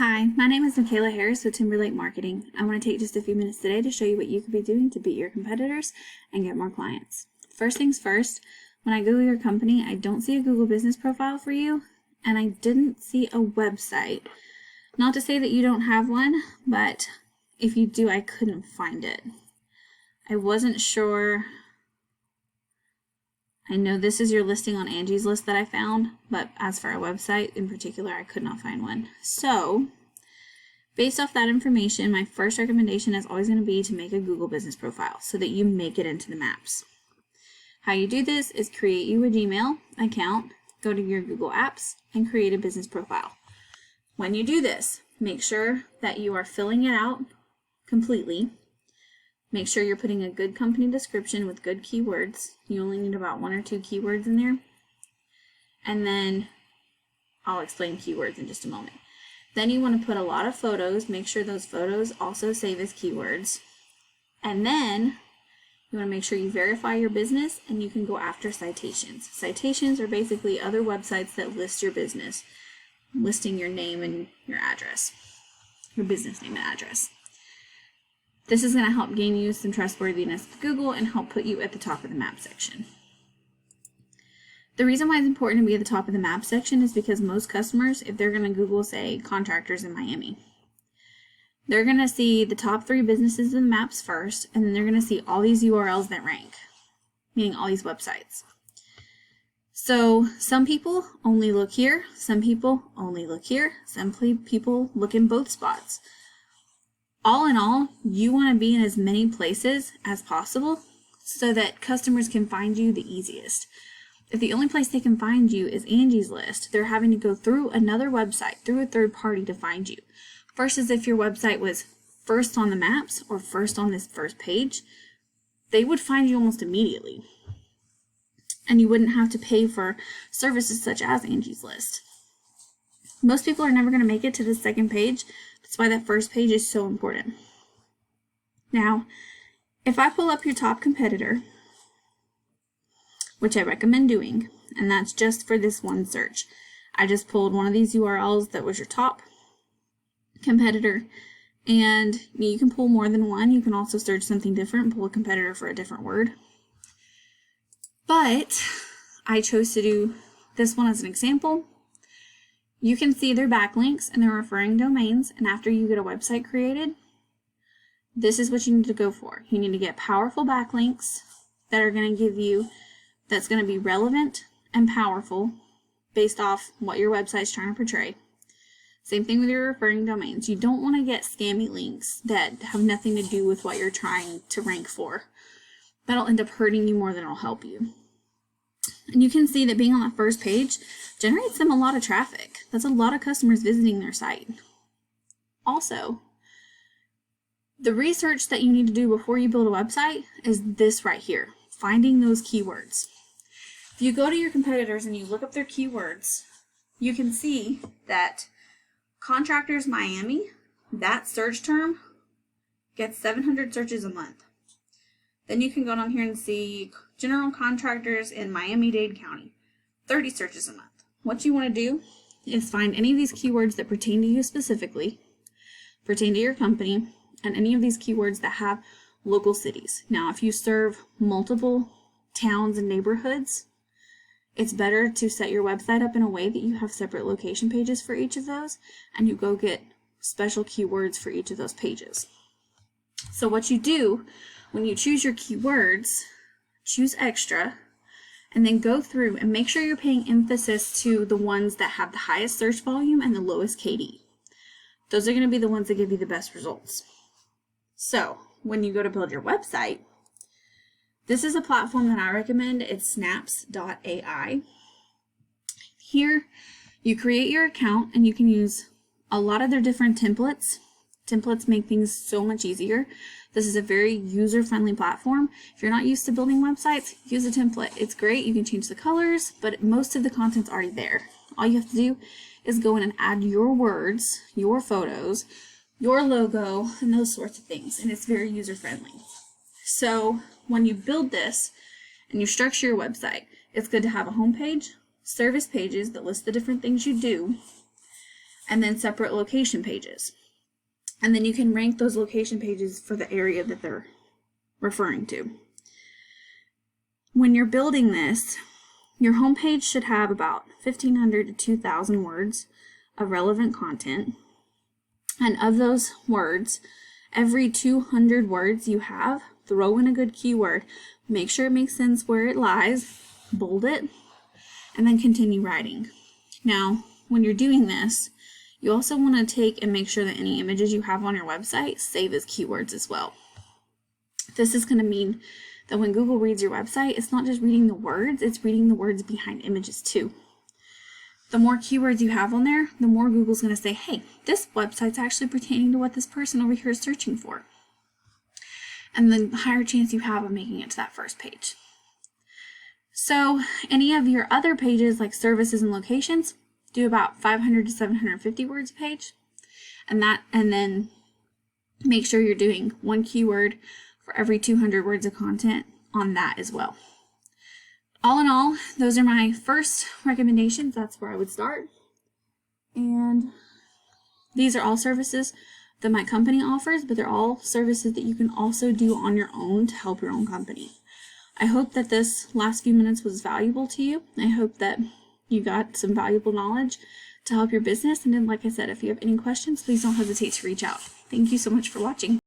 Hi, my name is Michaela Harris with Timberlake Marketing. I want to take just a few minutes today to show you what you could be doing to beat your competitors and get more clients. First things first, when I Google your company, I don't see a Google business profile for you, and I didn't see a website. Not to say that you don't have one, but if you do, I couldn't find it. I wasn't sure. I know this is your listing on Angie's List that I found, but as for a website in particular, I could not find one. So, based off that information, my first recommendation is always going to be to make a Google business profile so that you make it into the maps. How you do this is create you a Gmail account, go to your Google Apps, and create a business profile. When you do this, make sure that you are filling it out completely. Make sure you're putting a good company description with good keywords. You only need about 1 or 2 keywords in there. And then I'll explain keywords in just a moment. Then you want to put a lot of photos. Make sure those photos also save as keywords. And then you want to make sure you verify your business and you can go after citations. Citations are basically other websites that list your business, listing your name and your address, your business name and address. This is going to help gain you some trustworthiness with Google and help put you at the top of the map section. The reason why it's important to be at the top of the map section is because most customers, if they're going to Google, say, contractors in Miami, they're going to see the top 3 businesses in the maps first, and then they're going to see all these URLs that rank, meaning all these websites. So some people only look here, some people only look here, some people look in both spots. All in all, you want to be in as many places as possible so that customers can find you the easiest. If the only place they can find you is Angie's List, they're having to go through another website, through a third party to find you. Versus if your website was first on the maps or first on this first page, they would find you almost immediately. And you wouldn't have to pay for services such as Angie's List. Most people are never going to make it to the second page. That's why that first page is so important. Now, if I pull up your top competitor, which I recommend doing, and that's just for this one search. I just pulled one of these URLs that was your top competitor, and you can pull more than one. You can also search something different and pull a competitor for a different word. But I chose to do this one as an example. You can see their backlinks and their referring domains, and after you get a website created, this is what you need to go for. You need to get powerful backlinks that are going to give you, that's going to be relevant and powerful based off what your website's trying to portray. Same thing with your referring domains. You don't want to get scammy links that have nothing to do with what you're trying to rank for. That'll end up hurting you more than it'll help you. And you can see that being on that first page generates them a lot of traffic. That's a lot of customers visiting their site. Also, the research that you need to do before you build a website is this right here, finding those keywords. If you go to your competitors and you look up their keywords, you can see that contractors Miami, that search term gets 700 searches a month. Then you can go down here and see general contractors in Miami-Dade County, 30 searches a month. What you want to do is find any of these keywords that pertain to you specifically, pertain to your company, and any of these keywords that have local cities. Now, if you serve multiple towns and neighborhoods, it's better to set your website up in a way that you have separate location pages for each of those, and you go get special keywords for each of those pages. So what you do when you choose your keywords, choose extra, and then go through and make sure you're paying emphasis to the ones that have the highest search volume and the lowest KD. Those are going to be the ones that give you the best results. So when you go to build your website, this is a platform that I recommend. It's snaps.ai. Here you create your account and you can use a lot of their different templates. Templates make things so much easier. This is a very user-friendly platform. If you're not used to building websites, use a template. It's great. You can change the colors, but most of the content's already there. All you have to do is go in and add your words, your photos, your logo, and those sorts of things, and it's very user-friendly. So when you build this and you structure your website, it's good to have a home page, service pages that list the different things you do, and then separate location pages. And then you can rank those location pages for the area that they're referring to. When you're building this, your homepage should have about 1,500 to 2,000 words of relevant content. And of those words, every 200 words you have, throw in a good keyword. Make sure it makes sense where it lies, bold it, and then continue writing. Now, when you're doing this, you also want to take and make sure that any images you have on your website save as keywords as well. This is going to mean that when Google reads your website, it's not just reading the words, it's reading the words behind images too. The more keywords you have on there, the more Google's going to say, hey, this website's actually pertaining to what this person over here is searching for. And the higher chance you have of making it to that first page. So any of your other pages like services and locations do about 500 to 750 words a page. And then make sure you're doing one keyword for every 200 words of content on that as well. All in all, those are my first recommendations. That's where I would start. And these are all services that my company offers, but they're all services that you can also do on your own to help your own company. I hope that this last few minutes was valuable to you. I hope that you got some valuable knowledge to help your business. And then, like I said, if you have any questions, please don't hesitate to reach out. Thank you so much for watching.